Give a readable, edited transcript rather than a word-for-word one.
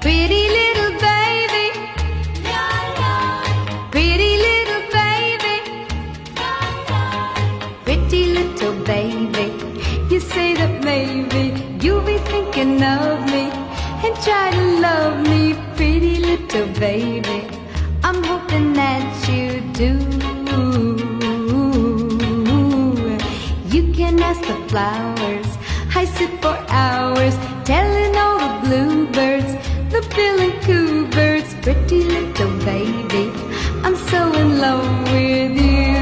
Pretty little baby, pretty little baby, pretty little baby. You say that maybe you'll be thinking of me and try to love me, pretty little baby. I'm hoping that you do. You can ask the flowers, I sit for hours telling all the bluebirds, the bill and coo birds, pretty little baby.